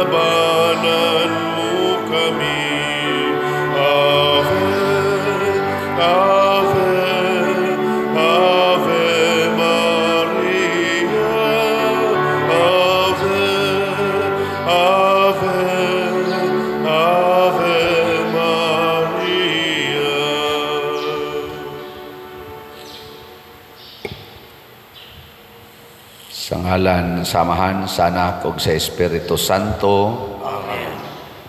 labanan mo kami. Ave, Ave, Ave Maria. Ave, Ave, Ave Maria. Sa ngalan, samahan sa Anak ug sa Espiritu Santo. Amen.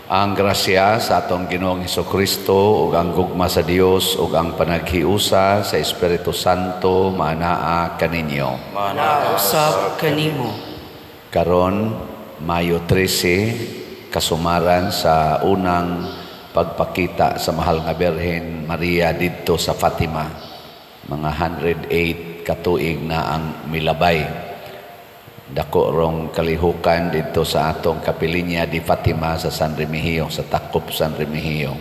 Ang grasya sa atong Ginoong Hesukristo ug ang gugma sa Dios ug ang panaghiusa sa Espiritu Santo manaa kaninyo. Manausap kanimo. Karon, Mayo 13, kasumaran sa unang pagpakita sa mahal nga Birhen Maria didto sa Fatima. Mga 108 katuig na ang milabay. Dako rong kalihukan dito sa atong Kapilinya di Fatima sa San Remigio, sa Takop San Remigio.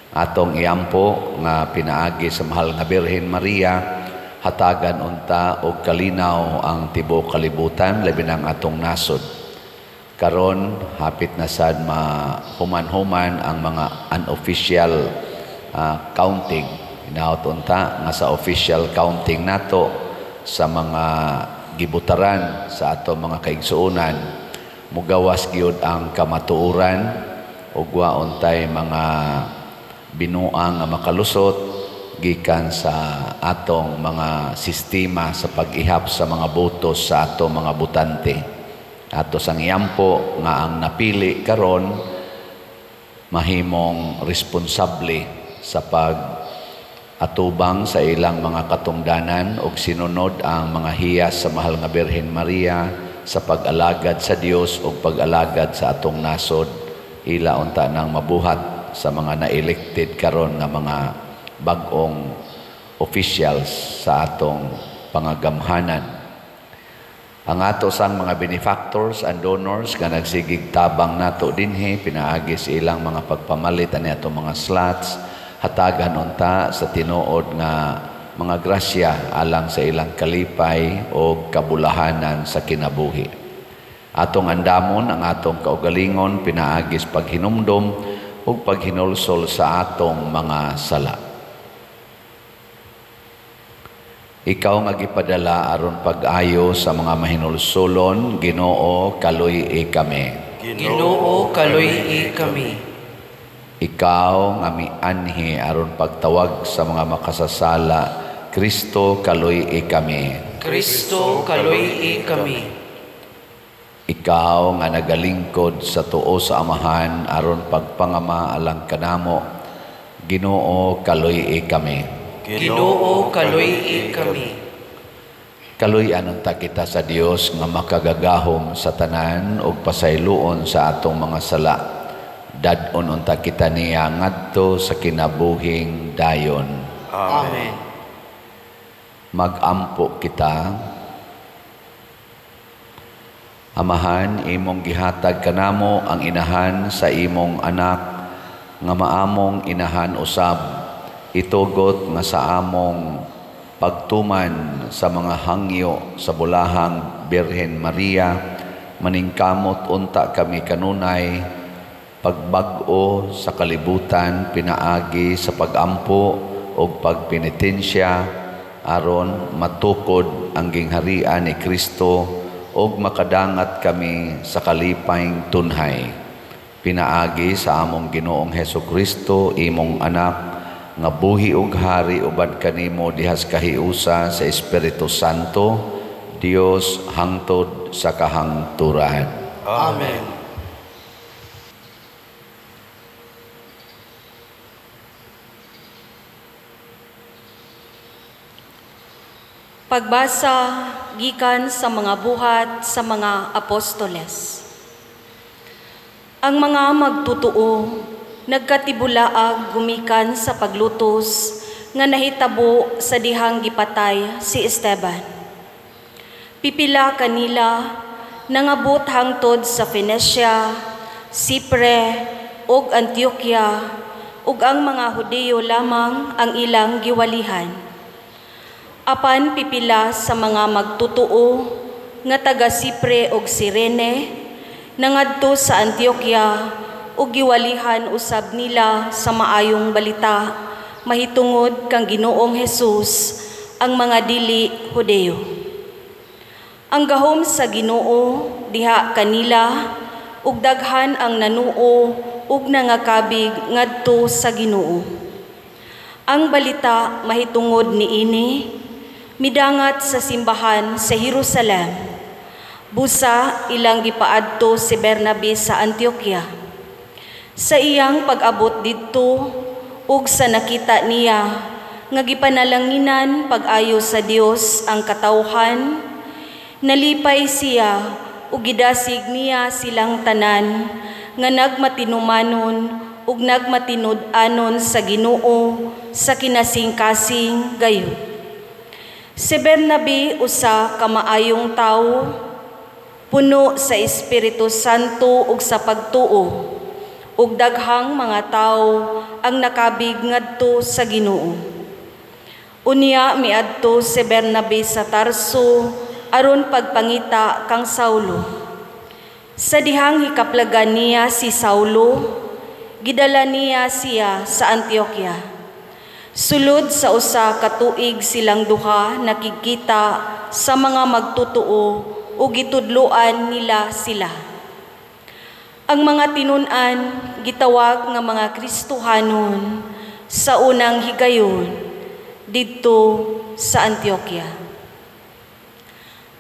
Atong iampo nga pinaagi sa mahal nga Birhen Maria, hatagan unta og kalinaw ang tibuok kalibutan, labi ng atong nasod. Karon hapit na sad mahuman-human ang mga unofficial counting. Inaot unta nga sa official counting nato sa mga gibutaran sa ato mga kaigsuonan, mugawas gyud ang kamatuoran ug wa untay mga binuang nga makalusot gikan sa atong mga sistema sa pag-ihap sa mga botos sa atong mga butante. Ato sang iyampo nga ang napili karon mahimong responsable sa atubang sa ilang mga katungdanan ug sinunod ang mga hiyas sa mahal nga Birhen Maria sa pag-alagad sa Dios ug pag-alagad sa atong nasod, ila unta nang mabuhat sa mga na-elected karon nga mga bag-ong officials sa atong pangagamhanan. Ang ato sang mga benefactors and donors nga nagsigig tabang nato dinhi pinaagi sa ilang mga pagpamalit ani atong mga slots, hatagan unta sa tinuod nga mga grasya alang sa ilang kalipay o kabulahanan sa kinabuhi. Atong andamon ang atong kaugalingon pinaagis paghinumdom o paghinulsol sa atong mga sala. Ikaw nga gipadala aron pag-ayo sa mga mahinulsolon, Ginoo kaluy kami. Ginoo kaluy kami. Ikaw nga mianhi aron pagtawag sa mga makasasala, Kristo kaluy kami. Kristo kaluy kami. Ikaw nga nagalingkod sa tuo sa Amahan aron pagpangama alang kanamo, Ginoo kaluy kami. Ginoo kaluy kami. Kaluy-an unta kita sa Dios nga makagagahom sa tanan ug pasayloon sa atong mga sala. Dadon unta kita niya ngadto sa kinabuhing dayon. Amen. Magampo kita. Amahan, imong gihatag kanamo ang inahan sa imong anak nga maamong inahan usab. Itugot nga sa among pagtuman sa mga hangyo sa bulahang Birhen Maria, maningkamot unta kami kanunay pagbag-o sa kalibutan pinaagi sa pagampo o pagpenitensya aron matukod ang gingharian ni Kristo o makadangat kami sa kalipayng tunhay. Pinaagi sa among Ginoong Hesukristo, imong anak, nga buhi ug hari ubad kanimo dihas kahiusa sa Espiritu Santo, Dios hangtod sa kahangturan. Amen. Pagbasa gikan sa mga buhat sa mga apostoles. Ang mga magtutuo nagkatibulaag gumikan sa paglutos nga nahitabo sa dihang gipatay si Esteban. Pipila kanila nangabot hangtod sa Phoenicia, Cipre ug Antioquia ug ang mga Hudiyo lamang ang ilang giwalihan. Apan pipila sa mga magtutuo nga taga Cipre ug Cirene nangadto sa Antioquia ug giwalihan usab nila sa maayong balita mahitungod kang Ginoong Hesus ang mga dili Hudeo. Ang gahom sa Ginoo diha kanila ug daghan ang nanuo ug nangakabig ngadto sa Ginoo. Ang balita mahitungod niini midangat sa simbahan sa Jerusalem. Busa ilang gipaadto si Bernabe sa Antioquia. Sa iyang pag-abot didto ug sa nakita niya nga gipanalanginan pag-ayo sa Dios ang katawhan, nalipay siya ug gidasig niya silang tanan nga nagmatinumanon ug nagmatinud-anon sa Ginoo sa kinasing-kasing gayud. Si Bernabe usa ka maayong tawo, puno sa Espiritu Santo ug sa pagtuo, ug daghang mga tawo ang nakabig ngadto sa Ginoo. Unya miadto si Bernabe sa Tarso aron pagpangita kang Saulo. Sa dihang hikaplagan niya si Saulo, gidala niya siya sa Antioquia. Sulod sa usa ka tuig silang duha nakikita sa mga magtutuo ug gitudloan nila sila. Ang mga tinun-an gitawag nga mga Kristohanon sa unang higayon didto sa Antioquia.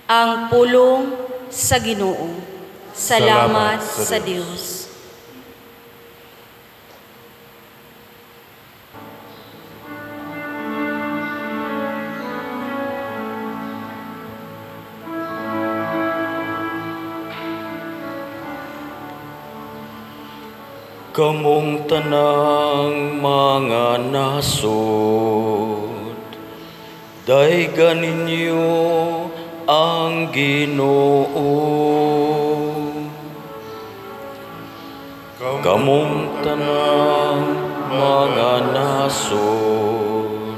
Ang pulong sa Ginoo. Salamat sa Dios. Kamong tanang mga nasod, daygan ninyo ang Ginoo. Kamong tanang mga nasod,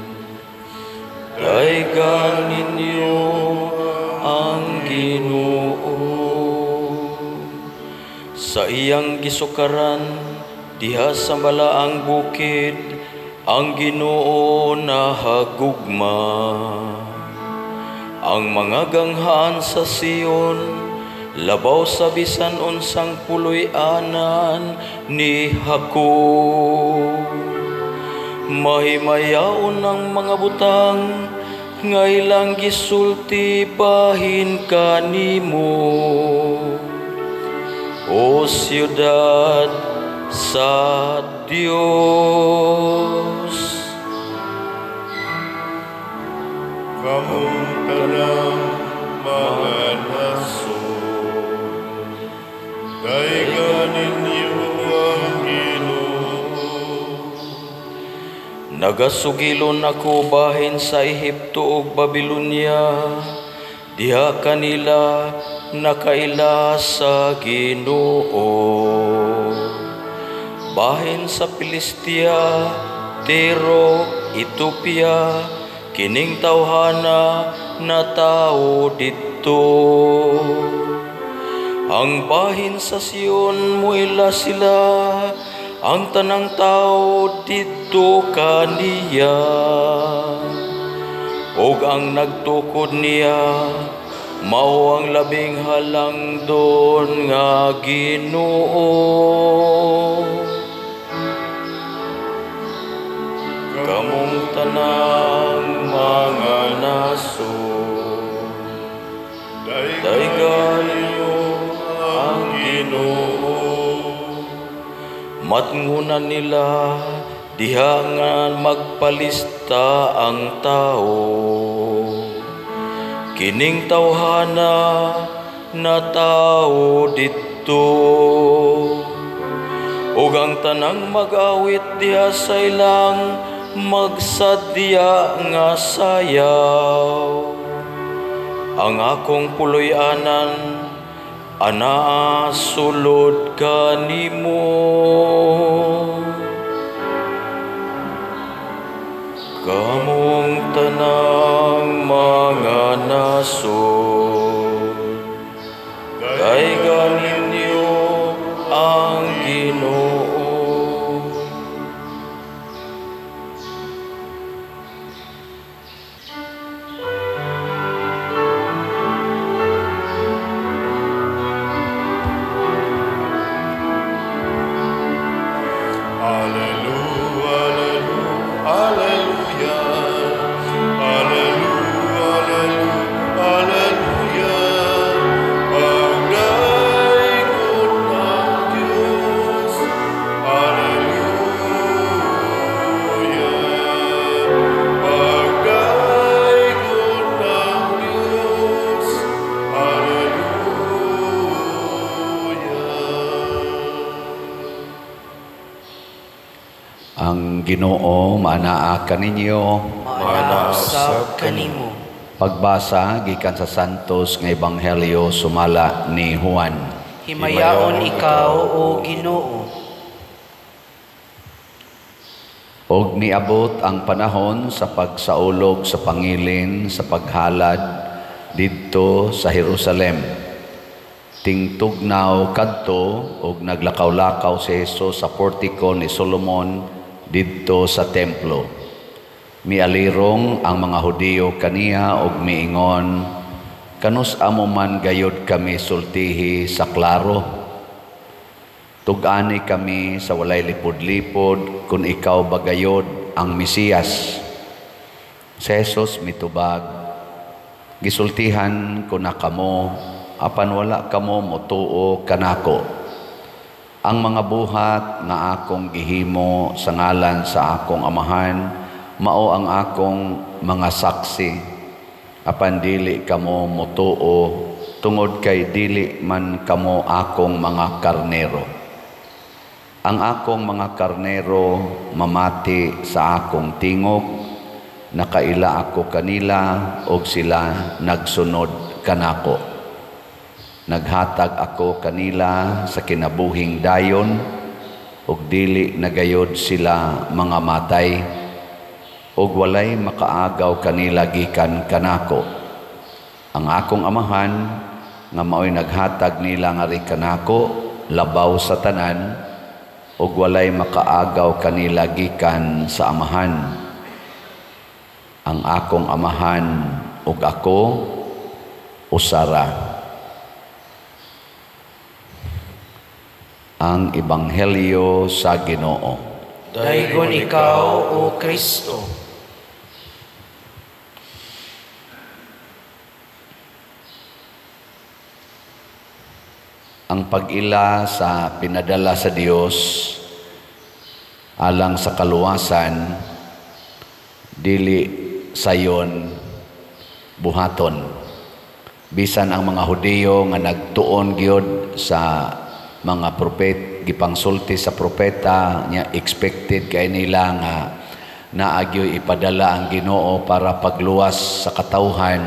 daygan ninyo ang Ginoo. Sa iyang gisukaran diha sa balaang bukid, ang Ginoo nahagugma. Ang mga ganghaan sa Sion, labaw sa bisan unsang puloy-anan ni Jacob. Mahimayaon ang mga butang, ngailang gisulti bahin kanimo. O siyudad sa Dios, kamong tanang mga nasod, daygan ninyo ang Ginoo. nagasugilon ako bahin sa Ehipto ug Babilonia, diha kanila nakaila sa Ginoo. Bahin sa Pilistia, Tiro, Ethiopia, kining tawhana na tao dito. Ang bahin sa Sion muila sila, ang tanang tao dito kaniya. Og ang nagtukod niya, mao ang labing halangdon nga Ginoo. Kamong tanang mga nasod, daygan niyo ang Ginoo. Matngunan nila diha nga magpalista ang tao. Kining tawhana na tao dito. Ug ang tanang mag-awit diha sa ilang magsadya nga sayaw. Ang akong puloy-anan anaa sulod kanimo. Kamong tanang mga nasod, daygan ninyo Ang Ginoo maanaa kaninyo. Manausab kanimo. Pagbasa gikan sa Santos nga Ebanghelyo sumala ni Juan. Himayaon ikaw o Ginoo. Og niabot ang panahon sa pagsaulog sa pangilin sa paghalad didto sa Jerusalem. Tingtugnaw kadto og naglakaw-lakaw si Hesus sa portiko ni Solomon didto sa templo. Mialirong ang mga Hudiyo kaniya og miingon, kanus amo man gayod kami sultihi sa klaro. Tug-ani kami sa walay lipod-lipod kung ikaw bagayod ang Mesiyas. Si Hesus mitubag, gisultihan ko na kamo, apan wala kamo motuo kanako. Ang mga buhat nga akong gihimo sa ngalan sa akong amahan, mao ang akong mga saksi. Apan dili kamo motuo, tungod kay dili man kamo akong mga karnero. Ang akong mga karnero mamati sa akong tingog, nakaila ako kanila og sila nagsunod kanako. Naghatag ako kanila sa kinabuhing dayon ug dili nagayod sila mga matay ug walay makaagaw kanila gikan kanako. Ang akong amahan nga mao'y naghatag nila nga ri kanako labaw sa tanan ug walay makaagaw kanila gikan sa amahan. Ang akong amahan ug ako usara. Ang Ebanghelyo sa Ginoo. Daygon ikaw o Kristo. Ang pag-ila sa pinadala sa Dios alang sa kaluwasan dili sayon buhaton. Bisan ang mga Hudiyo nga nagtuon gyud sa mga gipangsulti sa propeta nya expected kay nila nga naagyo ipadala ang Ginoo para pagluwas sa katawhan.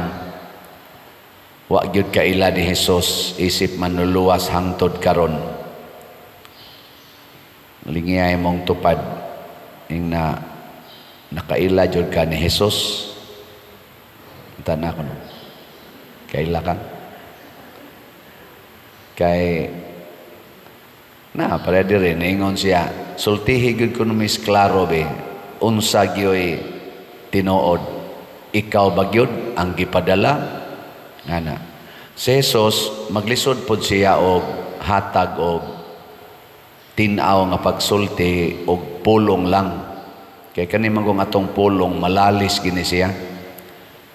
Wa gyud kaila ni Hesus isip manluluwas hangtod karon. Lingiyay mong tupad ing na nakaila jud ka ni Hesus. Tana ko no. Kaila ka. Kay na para dire ningon siya sultihi gyud kuno mis klaro be unsa gyoy tinuod ikaw ba gyud ang gipadala ngana. Si Jesus maglisod pod siya og hatag og tin-aw nga pagsulti og pulong lang. Kay kani mangong atong pulong malalis gini siya.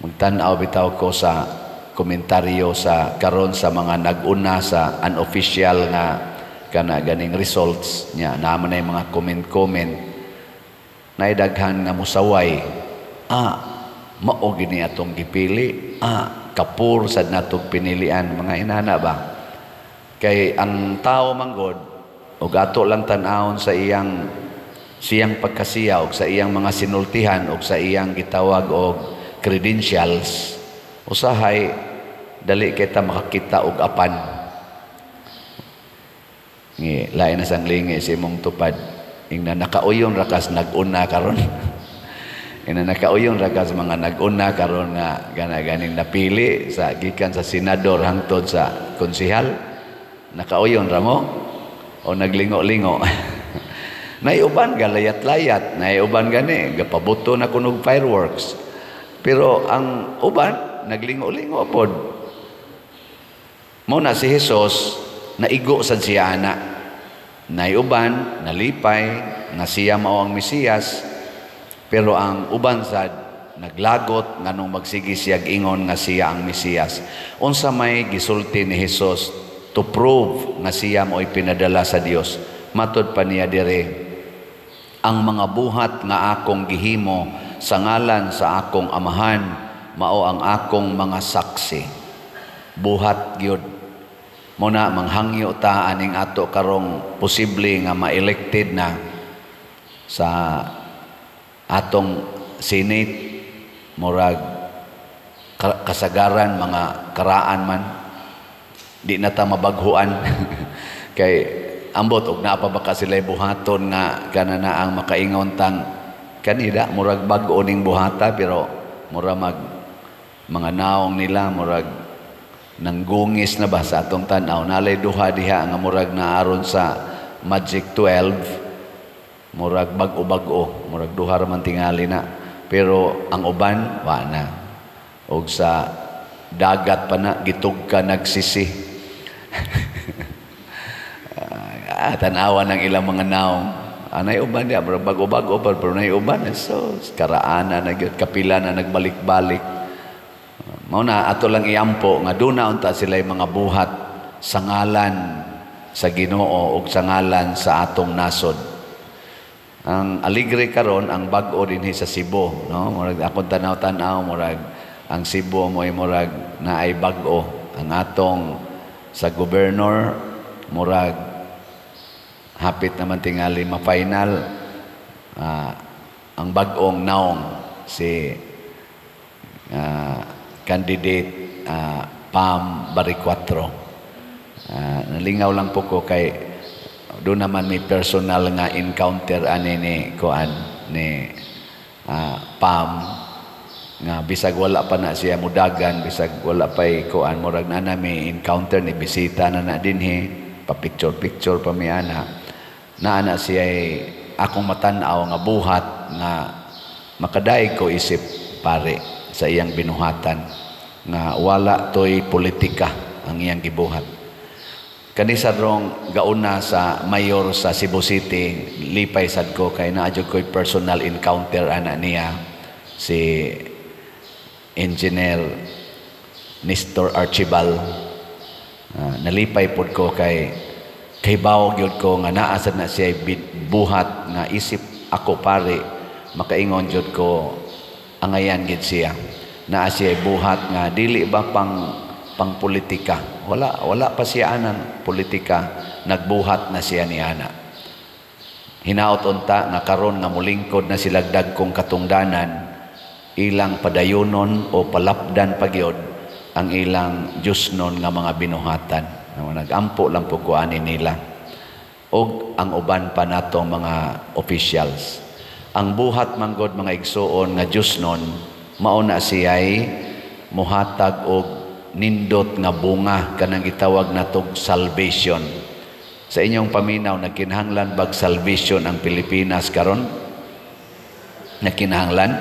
Magtan-aw bitaw ko sa komentaryo sa karon sa mga nag-una sa unofficial nga kana ganing results niya. Naman na yung mga comment naidaghan nga musaway. Mao gini atong gipili. Kapur sad natog pinilian mga inana ba. Kay ang tao manggod og ato lang tan-awon sa siyang pagkasiya og sa iyang mga sinultihan og sa iyang gitawag og credentials. Usahay dali kita makakita og apan. Lain na sang lingi si mong tupad ingna nakauyon rakas nag-una karon. Ina nakauyon rakas mga nag-una karon nga gana-ganing napili sa gikan sa senador hangtod sa konsehal. Nakauyon ra mo o naglingo-lingo. Naiuban galayat-layat, naiuban gani gapabuto na kunog fireworks. Pero ang uban naglingo-lingo pod. Mo na si Jesus naigo sad siya ana. Naiuban nalipay nga siya mao ang Mesiyas, pero ang uban sad naglagot nganong magsigi siya ingon nga siya ang Mesiyas. Unsa may gisulti ni Jesus to prove nga siya mo'y pinadala sa Dios. Matud pa niya dire, ang mga buhat nga akong gihimo sa ngalan sa akong amahan mao ang akong mga saksi. Buhat gyud. Muna manghangyo ta aning ato karong posible nga ma-elected na sa atong Senate murag kasagaran mga karaan man di na ta mabaghuan kay ambot og naa pa baka sila buhaton nga kanana ang makaingon tang kanida murag bag-o ning buhata pero mura mga naong nila murag nanggungis na ba sa atong tan-aw nalay duha diha nga murag naaron sa Magic 12 murag bag-o murag duha ra man tingali na pero ang uban wa na og sa dagat pa na gitug ka nagsisi tanawan ng ilang mga naong anay uban niya bago-bago pero nay uban so karaana na gyud kapila na nagbalik-balik mao na ato lang iampo nga duna unta sila mga buhat sa ngalan sa Ginoo ug sa ngalan sa atong nasod. Ang aligre karon ang bag-o dinhi sa Cebu no murag akong tanaw-tanaw murag ang Cebu mo'y murag naay bag-o ang atong sa gobernador murag hapit naman tingali ma-final ang bag-ong naong si candidate Pam Baricuatro. Nalingaw lang po ko kay doon naman may personal nga encounter ani ni Kuan ni Pam nga bisag wala pa na siya mudagan bisag wala pa'y Kuan murag na may encounter ni bisita na dinhi pa picture pa mi ana na siya akong matanaw nga buhat nga makadaig ko isip pare sa iyang binuhatan nga wala toy politika ang iyang gibuhat. Kanisa rong gauna sa mayor sa Cebu City lipay sad ko kay naadyo ko'y personal encounter ana niya si Engineer Nestor Archibald. Nalipay pod ko kay bawog yun ko nga naasad na siya buhat nga isip ako pare makaingon yun ko angayan gid siya naa siya buhat nga dili ba pang politika wala pa siya anang politika nagbuhat na siya ni ana hinaot unta nga karon nga mulingkod na sila dagkong katungdanan ilang padayonon o palapdan pagyod ang ilang Diosnon nga mga binuhatan nagampo lang po kuanin nila og ang uban pa natong mga officials ang buhat manggod mga igsuon nga Diosnon mao na siya'y muhatag og nindot nga bunga kanang gitawag natong salvation sa inyong paminaw nagkinahanglan bag salvation ang Pilipinas karon nagkinahanglan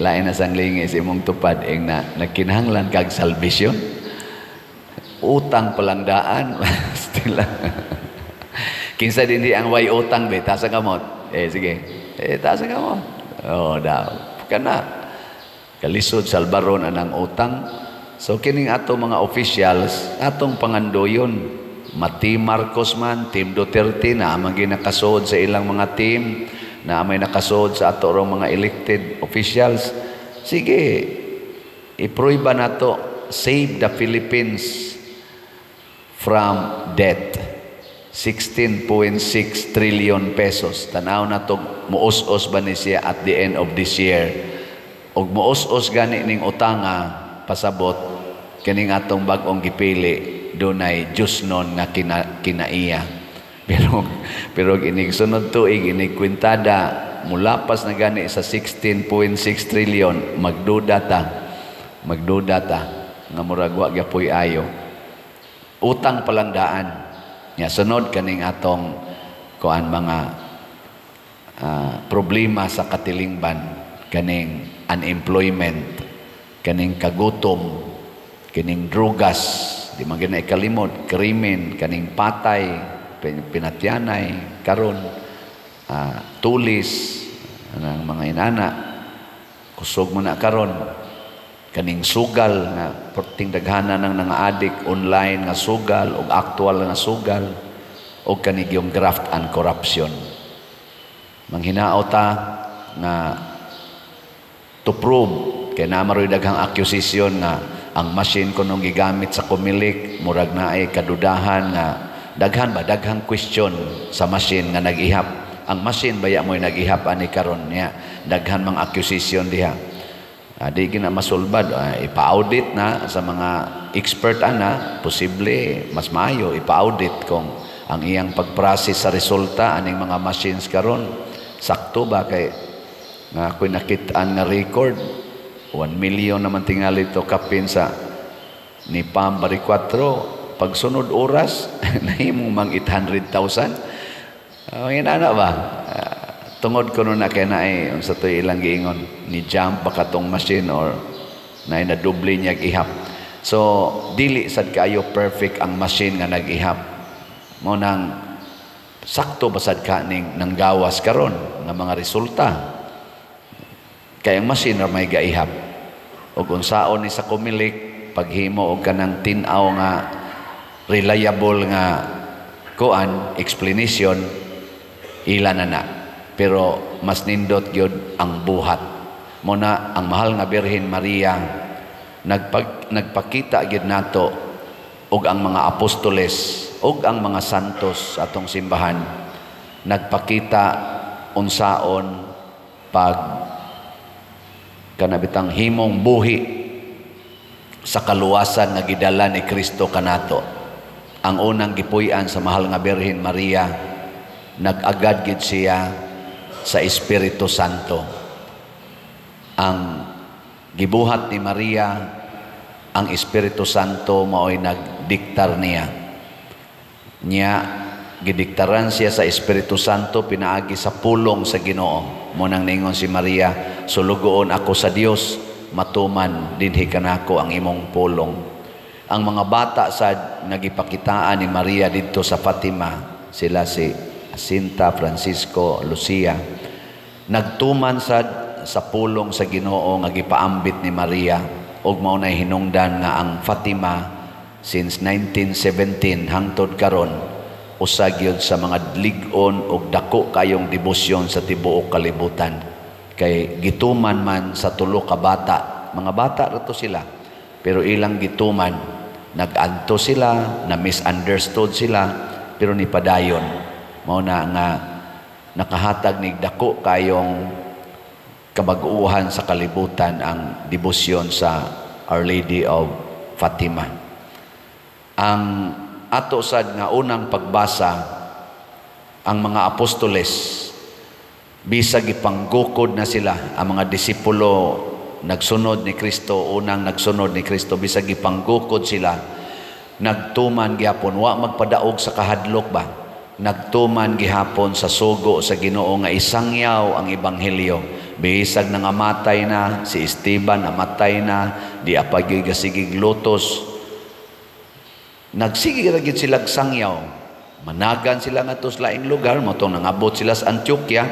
lain na sang lingi sa imong tupad na nagkinahanglan kag salvation utang palang daan kinsa din di ang way utang be tasa kamot sige tasa kamot daw kana kalisod salbaron anang utang so kining ato mga officials atong pangandoyon Mati Marcos man Team Duterte na amang ginakasod sa ilang mga team na may nakasod sa ato rong mga elected officials sige iproyba nato save the Philippines from debt 16.6 trillion pesos tanaw na to muos-os ba ni siya at the end of this year og muos-os gani ning utanga pasabot kining atong bag-ong gipili dunay Diosnon nga kinaiya pero inig sunod tuig inig kwintada mulapas na gani sa 16.6 trillion magduda ta nga murag wa gyapon ayo utang palandaan nya sunod kaning atong kuan mga problema sa katilingban kaning unemployment kaning kagutom kaning drugas di man gyud kalimot krimen kaning patay pinatyanay karon tulis ang mga inana kusog mo na karon kaning sugal nga porting daghana ng adik online nga sugal o actual nga sugal o kaning yung graft and corruption manghinaot ta nga to prove kay namaroy daghang accusation nga ang machine kunong gigamit sa kumilik murag na ay kadudahan nga daghan ba daghang question sa machine nga nag-ihap. Ang machine baya mo'y nag-ihap ani karon niya, daghan mga accusation diha. Di gina masulbad, ipa-audit na sa mga expert ana, posible mas maayo ipa-audit kung ang iyang pag-process sa resulta aning mga machines karon sakto ba kay nga ako'y nakitaan nga record 1 million naman tingali to kapin sa ni Pam Bari 4 pagsunod oras nahimong mang 800,000. Ang inana ba? Tungod ko na kaya na unsa to ilang giingon ni jump ba katong machine or na doble niya ihap. So dili sad kayo perfect ang machine nga nag-ihap. Mo nang sakto basad ka ning nanggawas karon nga mga resulta. Kaya ang machine ra may gaihap. Og unsaon ni sa kumilik paghimo og kanang tin-aw nga reliable nga kuan explanation ila na. Pero mas nindot gyud ang buhat. Muna ang mahal nga Birhen Maria nagpakita gyud nato og ang mga apostoles og ang mga santos sa atong simbahan nagpakita unsaon pag kanabitang himong buhi sa kaluwasan nga gidala ni Kristo kanato. Ang unang gipuy-an sa mahal nga Birhen Maria, nag-agad gid siya sa Espiritu Santo. Ang gibuhat ni Maria, ang Espiritu Santo mao'y nagdiktar niya. Gidiktaran siya sa Espiritu Santo pinaagi sa pulong sa Ginoo. Munang ningon si Maria, sulugoon ako sa Dios, matuman dinhi kanako ang imong pulong. Ang mga bata sad nagipakitaan ni Maria didto sa Fatima, sila si Jacinta, Francisco, Lucia, nagtuman sad sa pulong sa Ginoo nga gipaambit ni Maria ug mao nay hinungdan nga ang Fatima since 1917 hangtod karon usa gyud sa mga lig-on ug dako kayong debosyon sa tibuok kalibutan. Kay gituman man sa tulo ka bata, mga bata rato sila, pero ilang gituman, nag-anto sila, na misunderstood sila, pero ni padayon mao na nga nakahatag ni dako kayong kabag-uhan sa kalibutan ang debosyon sa Our Lady of Fatima. Ang ato sad nga unang pagbasa, ang mga apostoles bisag ipanggukod na sila, ang mga disipulo nagsunod ni Kristo, unang nagsunod ni Kristo, bisag ipanggukod sila, nagtuman gyapon, wa magpadaog sa kahadlok ba, nagtuman gihapon sa sugo sa Ginoo nga isangyaw ang ebanghelyo. Bisag nang amatay na si Esteban, amatay na, di apagigig lotos, nagsigig ra gid sila sangyaw, managan sila nga tos laing lugar, motong nangabot sila sa Antioquia,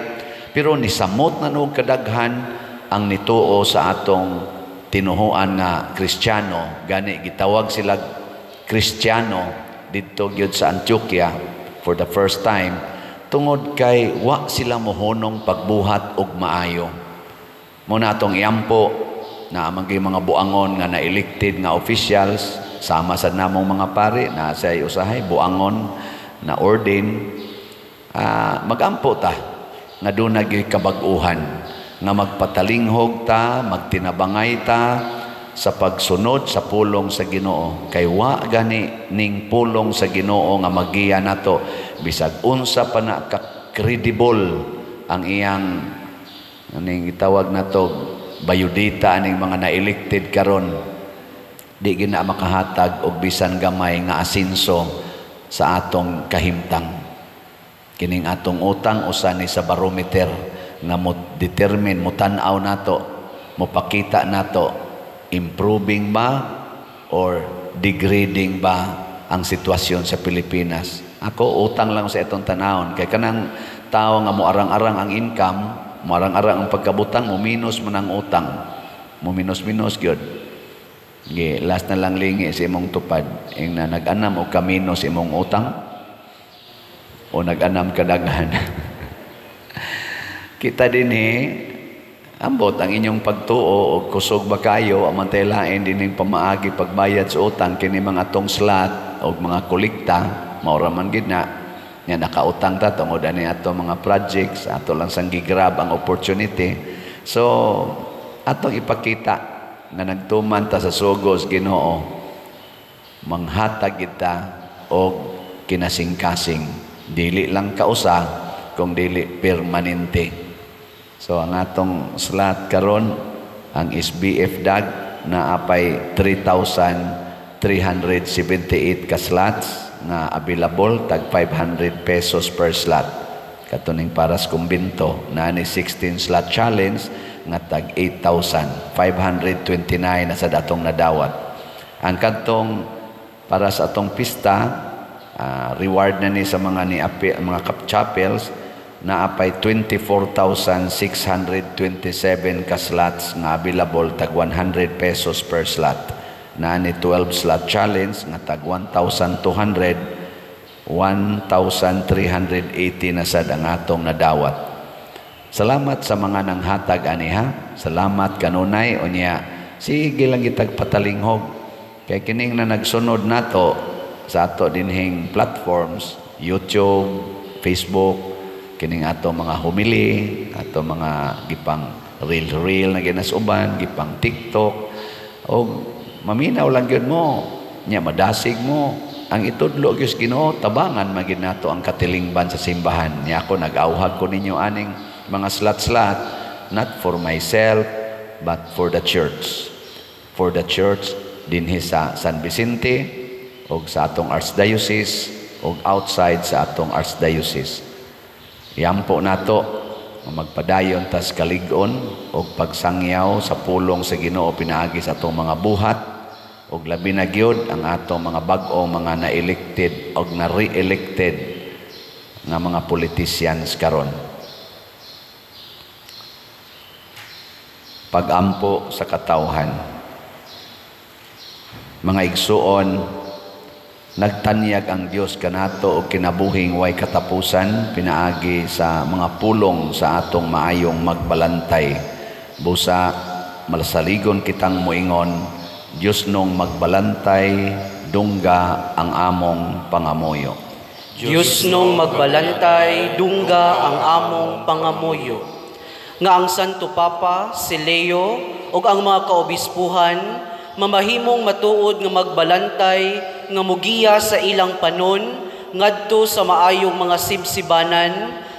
pero nisamot na og kadaghan ang nituo sa atong tinuhuan nga Kristiyano. Gani gitawag sila Kristiyano didto gyud sa Antioquia for the first time, tungod kay wa sila mohonong pagbuhat og maayo. Muna atong iampo na amang mga buangon nga na-elected nga officials, sama sa namong mga pari na sa usahay buangon na ordain, magampo ta nga doon nagkabag-uhan nga magpatalinghog ta, magtinabangay ta sa pagsunod sa pulong sa Ginoo. Kay wa gani ning pulong sa Ginoo nga magiya nato bisag unsa pa na ka-credible ang iyang aning itawag nato bayudita aning mga na-elected karon, di gina makahatag og bisan gamay nga asenso sa atong kahimtang. Kining atong utang usa ni sa barometer nga mo determine, mo tan-aw nato, mo pakita nato improving ba or degrading ba ang sitwasyon sa Pilipinas. Ako utang lang sa itong tanawon kay kanang tao nga mo arang-arang ang income, mo arang-arang ang pagkabutang, mo minus mo ng utang, mo minus gyud. Last na lang lingi sa imong tupad ing na nag-anam o kamino sa imong utang o nag-anam kadaghan. Kita din ambot ang inyong pagtuo o kusog ba kayo amantay lain din pamaagi pagbayad sa utang kini mga tong slot o mga kolekta maura man gid na nya nakautang ta tungod ani ato mga projects, ato lang sang gigrab ang opportunity. So atong ipakita nga nagtuman ta sa sugos Ginoo, manghatag kita og kinasing-kasing, dili lang kausa kung dili permanente. So ang atong slot karon, ang SBF DAG na apay 3,378 ka slots nga available, tag 500 pesos per slot. Katuning para sa kumbinto na ni 16 slot challenge nga tag 8,529 na sa datong nadawat. Ang kantong para sa atong pista, reward na ni sa mga chapels na apay 24,627 ka slots nga available, tag 100 pesos per slot. Na ni 12 slot challenge nga tag 1,200, 1,380 na sad ang atong nadawat. Salamat sa mga nanghatag aniha. Salamat kanunay unya. Sige lang gitag patalinghog. Kay kining na nagsunod nato sa ato dinhing platforms, YouTube, Facebook, kining ato mga humili, ato mga gipang reel na ginasuban, gipang TikTok, o maminaw lang yun mo, nya madasig mo. Ang itudlo gyud Ginoo, tabangan magid nato ang katilingban sa simbahan. Nya ako nag-awhag ko ninyo aning mga slat-slat, not for myself, but for the church. For the church dinhi sa San Vicente, o sa atong archdiocese, o outside sa atong archdiocese. Iyampo nato magpadayon tas kalig-on o pagsangyaw sa pulong sa Ginoo pinaagi sa atong mga buhat, o labi na gyud ang atong mga bag-ong mga na-elected o na-re-elected nga mga politicians karon. Pag-ampo sa katawhan. Mga igsuon, nagtanyag ang Dios kanato og kinabuhing way katapusan pinaagi sa mga pulong sa atong maayong magbalantay. Busa malasaligon kitang moingon, Dios nung magbalantay, dungga ang among pangamuyo. Diyos nung magbalantay, dungga ang among pangamuyo. Nga ang Santo Papa, si Leo, ug ang mga kaobispuhan, mamahimong matuod nga magbalantay, nga mugiya sa ilang panon, ngadto sa maayong mga sibsibanan,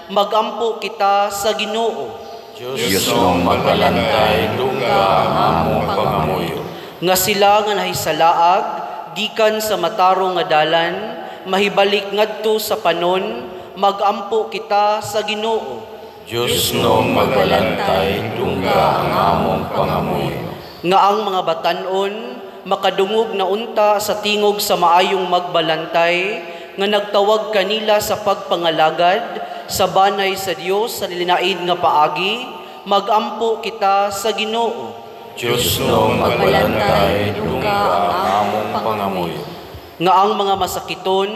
magampo kita sa Ginoo. Diyos nung magbalantay, dungga ang among pangamuyo. Nga sila nga nahisalaag, gikan sa matarong nga dalan, mahibalik ngadto sa panon, magampo kita sa Ginoo. Diyos nung magbalantay, dungga ang among pangamuyo. Nga ang mga batanon, makadungog na unta sa tingog sa maayong magbalantay, nga nagtawag kanila sa pagpangalagad, sa banay sa Dios sa linaid nga paagi, magampo kita sa Ginoo. Diyos nung magbalantay, dungga ang among pangamuyo. Nga ang mga masakiton,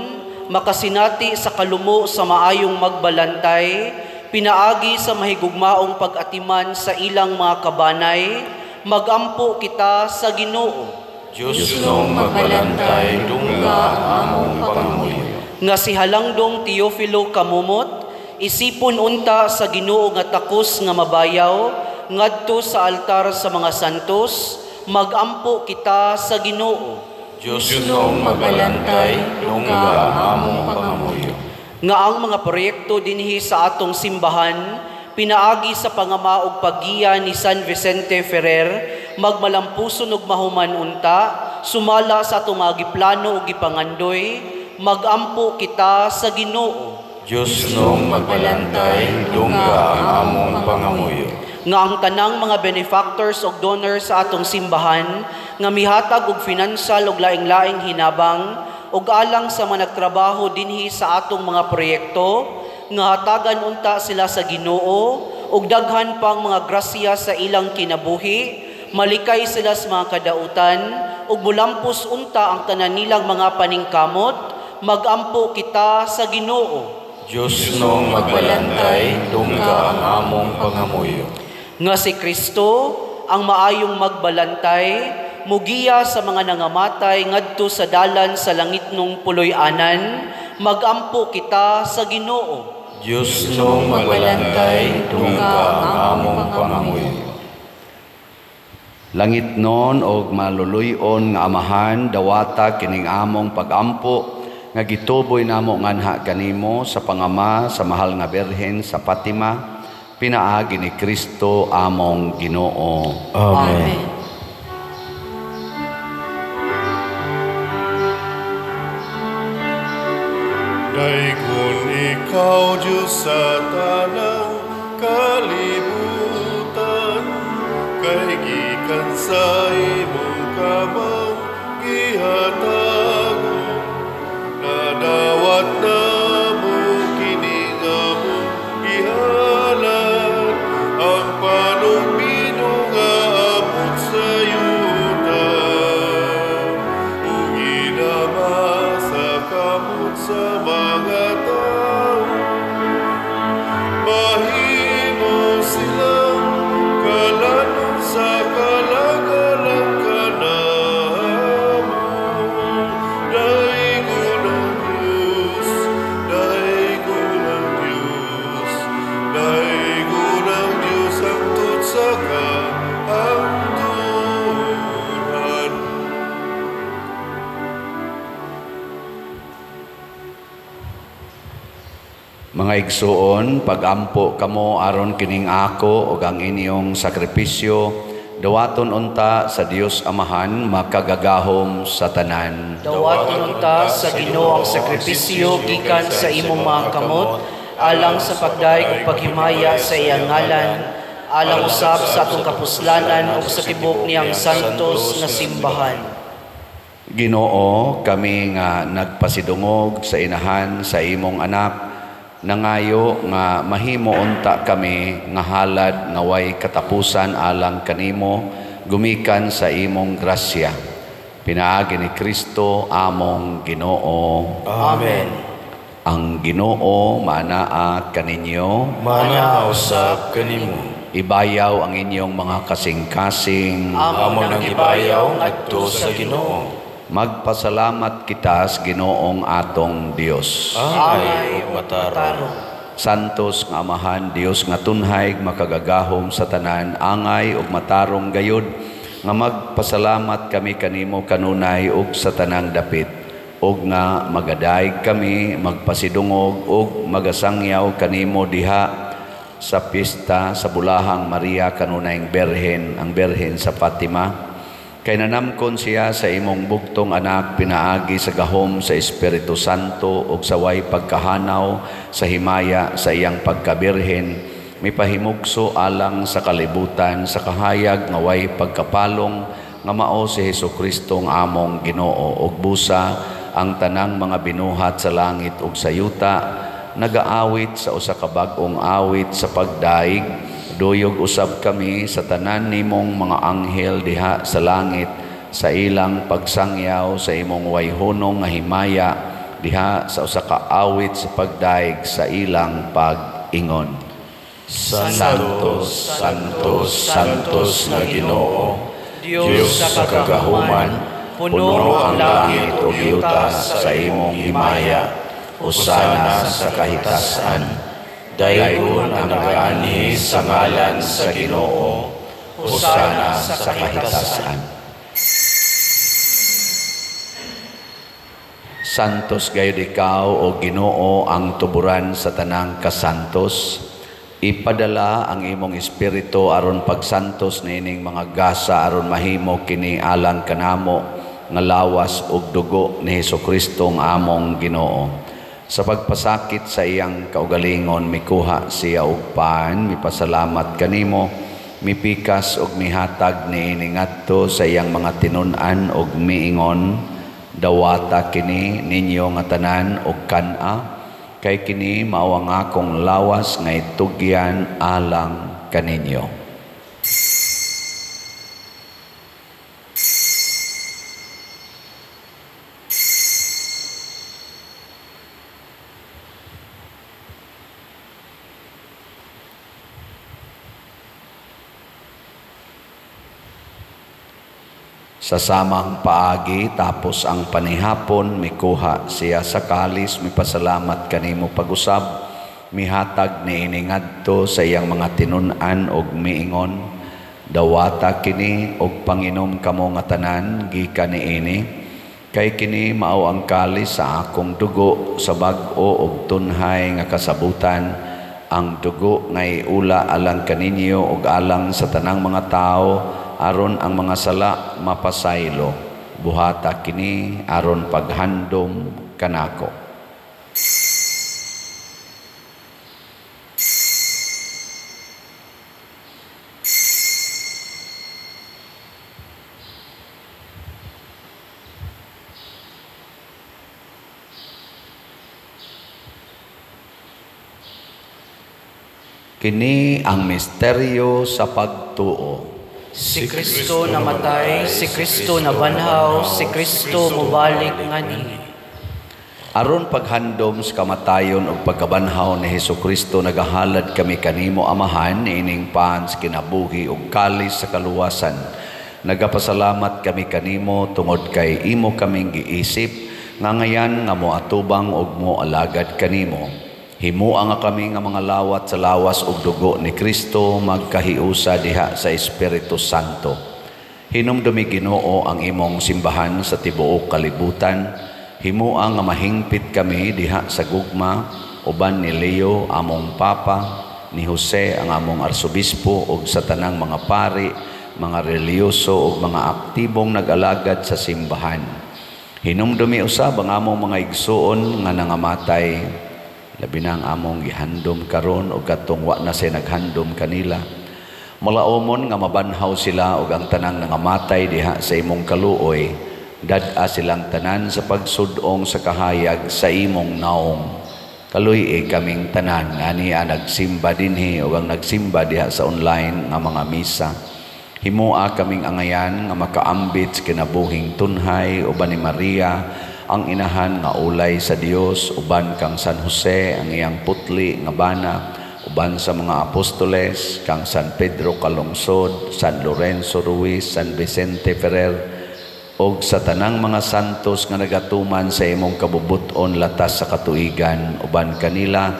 makasinati sa kalumo sa maayong magbalantay, pinaagi sa mahigugmaong pag-atiman sa ilang mga kabanay, magampo kita sa Ginoo. Diyos nung magbalantay, dungga ang among pangamuyo. Nga si Halangdong Teofilo Kamumot, isipon unta sa Ginoo nga takos nga mabayaw, ngadto sa altar sa mga santos, magampo kita sa Ginoo. Diyos nung magbalantay, dungga ang among pangamuyo. Nga ang mga proyekto dinhi sa atong simbahan, pinaagi sa pangamaog paggiya ni San Vicente Ferrer, magmalampuson ug mahuman unta, sumala sa atong mga giplano ug gipangandoy, magampo kita sa Ginoo. Diyos nung magbalantay, dungga ang among pangamuyo. Nga ang tanang mga benefactors ug donors sa atong simbahan, nga mihatag og financial ug laing-laing hinabang, ug alang sa mga nagtrabaho dinhi sa atong mga proyekto, nga hatagan unta sila sa Ginoo, ug daghan pang mga grasya sa ilang kinabuhi, malikay sila sa mga kadautan, ug mulampos unta ang tanan nilang mga paningkamot, magampo kita sa Ginoo. Diyos nung magbalantay, dungga ang among pangamuyo. Nga si Kristo, ang maayong magbalantay, mugiya sa mga nangamatay ngadto sa dalan sa langitnong puloy-anan, magampo kita sa Ginoo. Diyos nung magalantay, dungga ang among panganguy. Langit non og maluluyon nga amahan, dawata kining among pagampo, nga gituboy namo nganha kanimo sa pangama sa mahal nga Birhen sa Fatima, pinaagi ni Kristo among Ginoo. Amen. Daikon ikaw, Diyos sa tanang kalibutan, kay gikan sa imong kamang gihatag, nadawat na mo kining among gihalan, ang panumino nga abot sa yuta, ug ginama sa kamot sa mga tao, mahimo silang kalanon sa kalagalang kanamo. Daigul ang Diyos, daigul ang Diyos, daigul ang Diyos ang tut sa kaangduran. Mga igsuon, pagampo kamo aron kining ako ug ang inyong sakripisyo, dawaton unta sa Dios Amahan makagagahom sa tanan. Dawaton unta sa Ginoo ang sakripisyo gikan sa imong mga kamot, alang sa pagdaig ug paghimaya sa iyang ngalan, alang usab sa atong kapuslanan ug sa tibok niyang santos nga simbahan. Ginoo, kami nga nagpasidungog sa inahan sa imong anak, nangayo nga mahimo unta kami nga halad nga way katapusan alang kanimo gumikan sa imong grasya. Pinaagi ni Kristo among Ginoo. Amen. Ang Ginoo manaa kaninyo, Manausap kanimo. ibayaw ang inyong mga kasing-kasing. Amo nang ibayaw ngadto sa Ginoo. Magpasalamat kita sa Ginoong atong Dios. Angay ug matarong. Santos nga Amahan, Dios nga tunhay makagagahom sa tanan, angay ug matarong gayud, nga magpasalamat kami kanimo kanunay ug sa tanang dapit, ug nga magadayeg kami magpasidungog ug magasangyaw kanimo diha sa pista sa bulahang Maria kanunayng Birhen, ang Birhen sa Fatima. Kay nanamkon siya sa imong bugtong anak, pinaagi sa gahom sa Espiritu Santo ug sa way pagkahanaw sa himaya sa iyang pagkabirhen, mipahimugso alang sa kalibutan sa kahayag nga way pagkapalong nga mao si Hesukristo nga among Ginoo, ug busa ang tanang mga binuhat sa langit ug sa yuta, nagaawit sa usa ka bag-ong awit sa pagdaig. Duyog usab kami sa tanan nimong mga anghel diha sa langit sa ilang pagsangyaw sa imong wayhunong nga himaya diha sa usa ka awit sa pagdaig sa ilang pag-ingon. Santos, Santos, Santos nga Ginoo, Diyos sa kagahuman, puno ang langit ug yuta sa imong himaya. Usana sa kahitasan. Daygon ang nagaani sa ngalan sa Ginoo. Usana sa kahitasan. Santos gayud ikaw o Ginoo ang tuburan sa tanang kasantos. Ipadala ang imong espiritu aron pagsantos niining mga gasa aron mahimo kini alang kanamo nga lawas ug dugo ni Hesukristo nga among Ginoo. Sa pagpasakit sa iyang kaugalingon, mikuha siya og paan, mipasalamat kanimo, mipikas og mihatag niini ngadto sa iyang mga tinun-an og miingon, dawata kini ninyo nga tanan og kana, kay kini mao ang akong lawas nga itugyan alang kaninyo. Sa samang paagi tapos ang panihapon mikuha siya sa kalis, mipasalamat kanimo pag-usab, mihatag niini ngadto sa iyang mga tinun-an og miingon, dawata kini og panginom kamo nga tanan gikan niini, kay kini mao ang kalis sa akong dugo sa bag-o og tunhay nga kasabutan, ang dugo ngay ula alang kaninyo og alang sa tanang mga tao, aron ang mga sala mapasaylo. Buhata kini aron paghandom kanako. Kini ang misteryo sa pagtuo. Si Kristo namatay, si Kristo nabanhaw, si Kristo mubalik ngani. Aron paghandom sa kamatayon o pagkabanhaw ni Hesukristo, nagahalad kami kanimo amahan, ining paan sa kinabuhi o kalis sa kaluwasan. Nagapasalamat kami kanimo tungod kay imo kaming giisip, nga ngayan nga mo atubang og mo alagad kanimo. Himuang nga kami nga mga lawat sa lawas ug dugo ni Kristo, magkahiusa diha sa Espiritu Santo. Hinumdumi Ginoo ang imong simbahan sa tibuok kalibutan. Himuang nga mahingpit kami diha sa gugma, uban ni Leo among Papa, ni Jose ang among Arsobispo ug sa tanang mga pari, mga reliyoso ug mga aktibong nag-alagad sa simbahan. Hinumdumi usab ang among mga igsuon nga nangamatay, labi na ang among gihandom karon o katong wa na siya naghandom kanila. Malaumon nga mabanhaw sila o ang tanang nangamatay diha sa imong kaluoy, dad-a silang tanan sa pagsudong sa kahayag sa imong naong. Kaluy kaming tanan nga niya nagsimba dinhi o ang nagsimba diha sa online nga mga misa. Himua kaming angayan nga makaambit sa kinabuhing tunhay uban ni Maria, ang inahan nga ulay sa Dios, uban kang San Jose ang iyang putli nga bana, uban sa mga apostoles kang San Pedro Calungsod, San Lorenzo Ruiz, San Vicente Ferrer, og sa tanang mga santos nga nagatuman sa imong kabubuton latas sa katuigan, uban kanila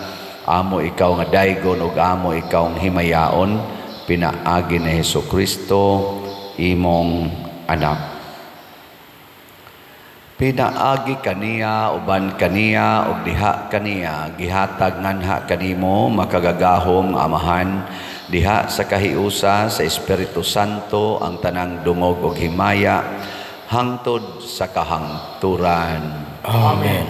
amo ikaw nga daygon ug amo ikaw ang himayaon, pinaagi ni Hesukristo imong anak. Pinaagi kaniya, uban kaniya, ug diha kaniya, gihatag nganha kanimo, makagagahom amahan, diha sa kahiusa sa Espiritu Santo, ang tanang dungog ug himaya, hangtod sa kahangturan. Amen.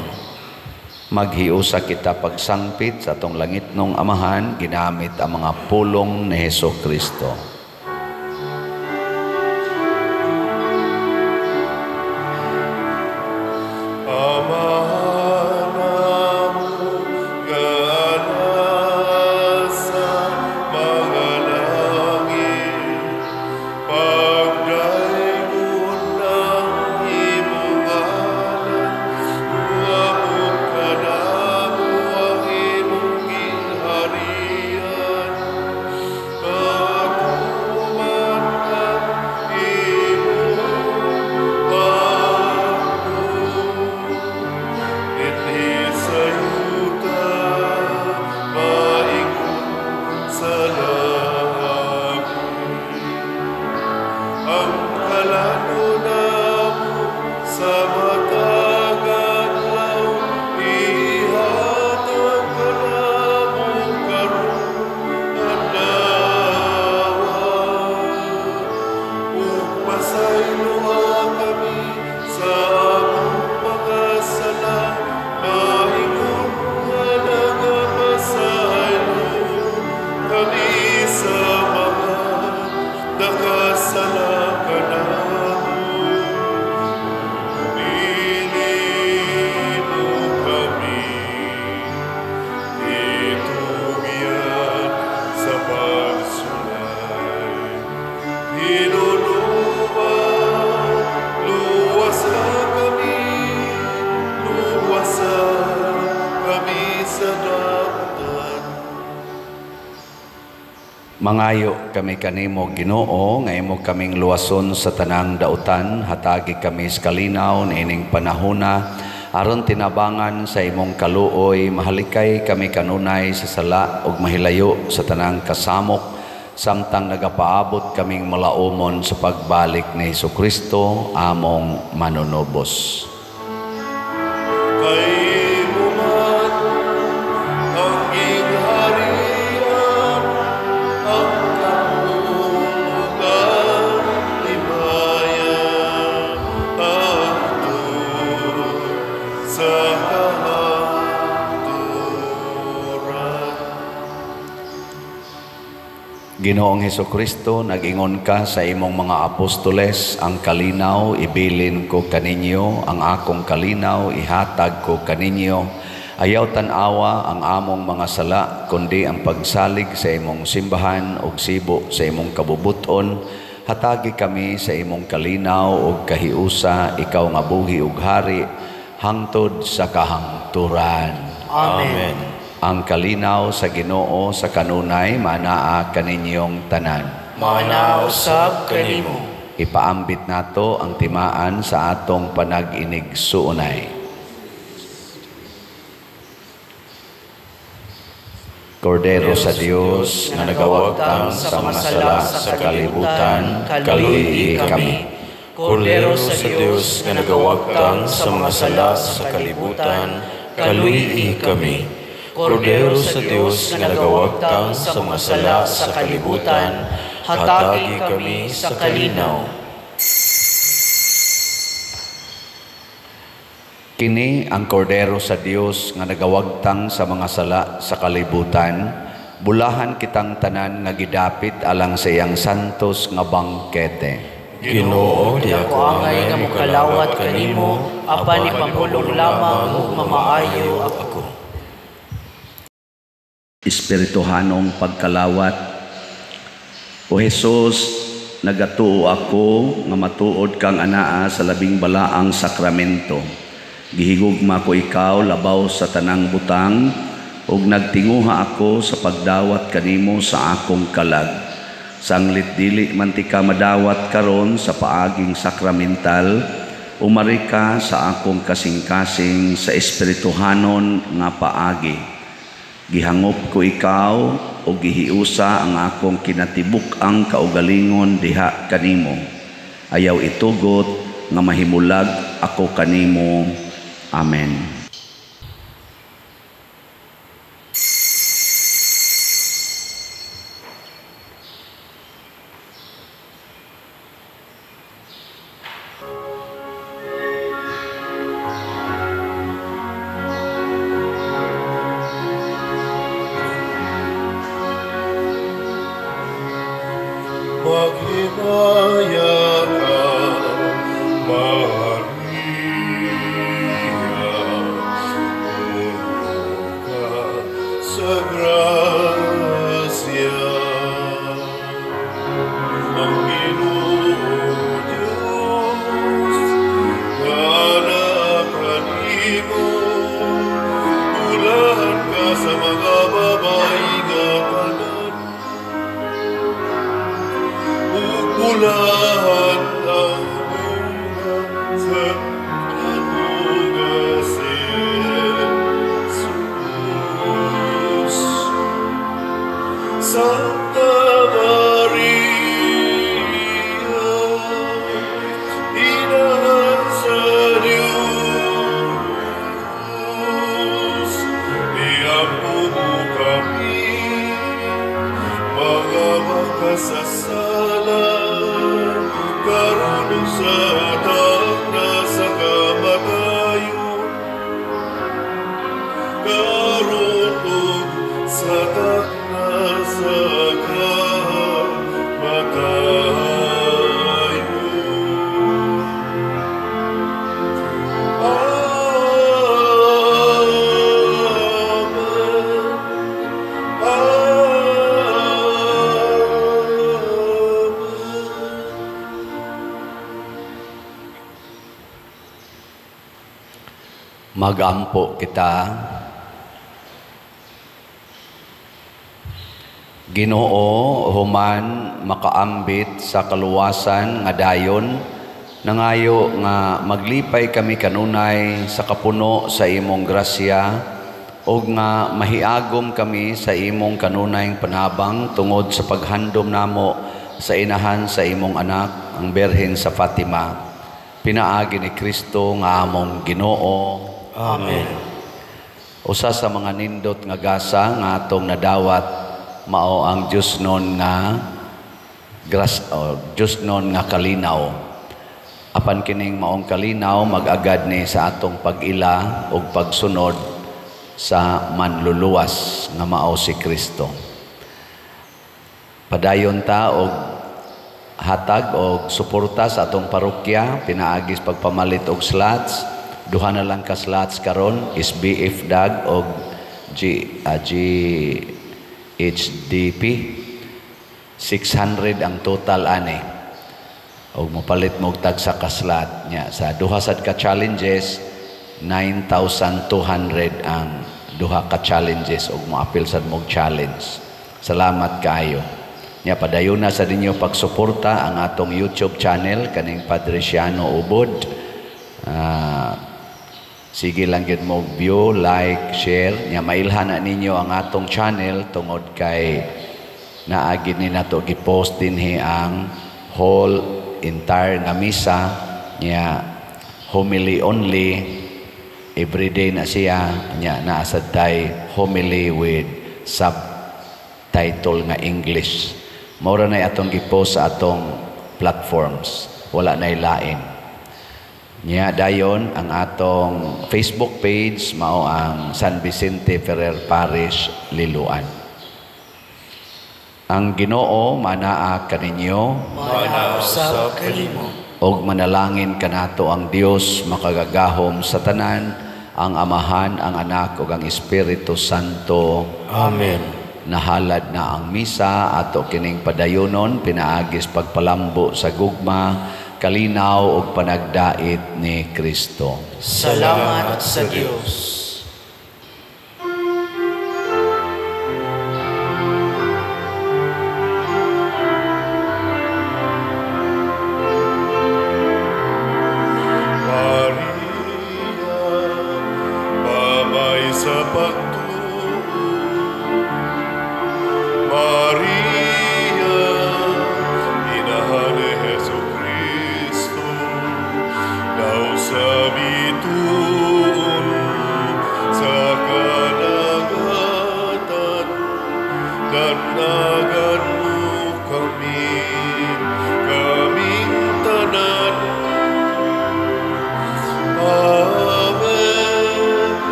Maghiusa kita pagsangpit sa atong langitnong amahan, ginamit ang mga pulong ni Hesukristo. Mangayo kami kanimo Ginoo, nga imo kaming luwason sa tanang dautan, hatagi kami sa kalinaw niining panahona, aron tinabangan sa imong kaluoy, mahalikay kami kanunay sa sala ug mahilayo sa tanang kasamok, samtang nagapaabot kaming malaumon sa pagbalik ni Hesukristo among manunubos. Kay mo man ang gingharian, ang kamukalimbayan, ato sa kahaturan. Ginoong Hesukristo, nag-ingon ka sa imong mga apostoles, ang kalinaw ibilin ko kaninyo, ang akong kalinaw ihatag ko kaninyo. Ayaw tanawa ang among mga sala, kundi ang pagsalig sa imong simbahan ug sibo sa imong kabubuton. Hatagi kami sa imong kalinaw ug kahiusa, ikaw nga buhi ug hari, hangtod sa kahangturan. Amen. Ang kalinaw sa Ginoo sa kanunay manaa kaninyong tanan. Mana usab kanimo. Ipaambit nato ang timaan sa atong panag-inig suunay. Kordero sa Dios nga nagawagtang sa mga sala sa kalibutan, kaluy kami. Kordero sa Dios nga nagawagtang sa mga sala sa kalibutan, kaluy kami. Kordero sa Dios nga nagawagtang sa mga sala sa kalibutan, hatagi kami sa kalinaw. Kini ang kordero sa Dios nga nagawagtang sa mga sala sa kalibutan, bulahan kitang tanan nga gidapit alang sa iyang santos nga bangkete. Ginoo, di Ako angay nga mokalawat kanimo, apan ipamulong lamang ug mamaayo ako. Espirituhanong pagkalawat. O Jesus, nagatuo ako nga matuod kang anaa sa labing balaang sakramento. Gihigugma ko ikaw labaw sa tanang butang, ug nagtinguha ako sa pagdawat kanimo sa akong kalag. Sanglit dili man ti ka madawat karon sa paaging sakramental, umari ka sa akong kasing-kasing sa espirituhanon nga paagi. Gihangop ko ikaw o gihiusa ang akong kinatibuk ang kaugalingon diha kanimo. Ayaw itugot nga mahimulag ako kanimo. Amen. Maghimaya ka, Maria, puno ka sa grasya. Ang Ginoo Diyos, anak kanimo, ulahan ka sa mga babae nga tanan. Ulahan ang bunga sa kanugasin, Jesus. Santa Maria, Ina sa Diyos, iampo mo kami, mga makasasala, karon sa tagna sa kamatayon, karon ug sa tagna sa kamatayon. Magampo kita. Ginoo human makaambit sa kaluwasan nga dayon, nangayo nga maglipay kami kanunay sa kapuno sa imong grasya, o nga mahiagom kami sa imong kanunayng panabang tungod sa paghandom namo sa inahan sa imong anak, ang Berhen sa Fatima. Pinaagi ni Kristo nga among Ginoo. Amen. Usa sa mga nindot nga gasa nga atong nadawat mao ang Dios non nga Dios non nga kalinaw. Apan kining maong kalinaw mag-agad ni sa atong pag-ila ug pagsunod sa manluluwas nga mao si Kristo. Padayon ta og hatag o suporta sa atong parokya, pinaagis pagpamalit og slots. Duha na lang ka slots karon, SBF DAG o GHDP. 600 ang total ani. Og mopalit mo og tag sa ka slot nya sa duha sad ka challenges, 9,200 ang duha ka challenges og moapil sad mo challenge. Salamat kaayo. Nya padayon na sa dinyo pagsuporta ang atong YouTube channel kaning Padre Siano Ubod. Sige lang gyud mo view, like, share. Nya mailhan na ninyo ang atong channel tungod kay naagid ni nato gipost dinhi ang whole entire nga misa nya homily only everyday na siya nya naa sad tay homily with subtitle nga English. Maura na atong gipost sa atong platforms. Wala na ilain. Nya dayon ang atong Facebook page mao ang San Vicente Ferrer Parish, Liloan. Ang Ginoo manaa kaninyo, Manausab kanimo. og manalangin kanato ang Dios makagagahom sa tanan, ang Amahan, ang Anak ug ang Espiritu Santo. Amen. Nahalad na ang misa ato kining padayonon, pinaagis pagpalambo sa gugma, kalinaw ug panagdait ni Kristo. Salamat sa Dios. Danagan mo kami.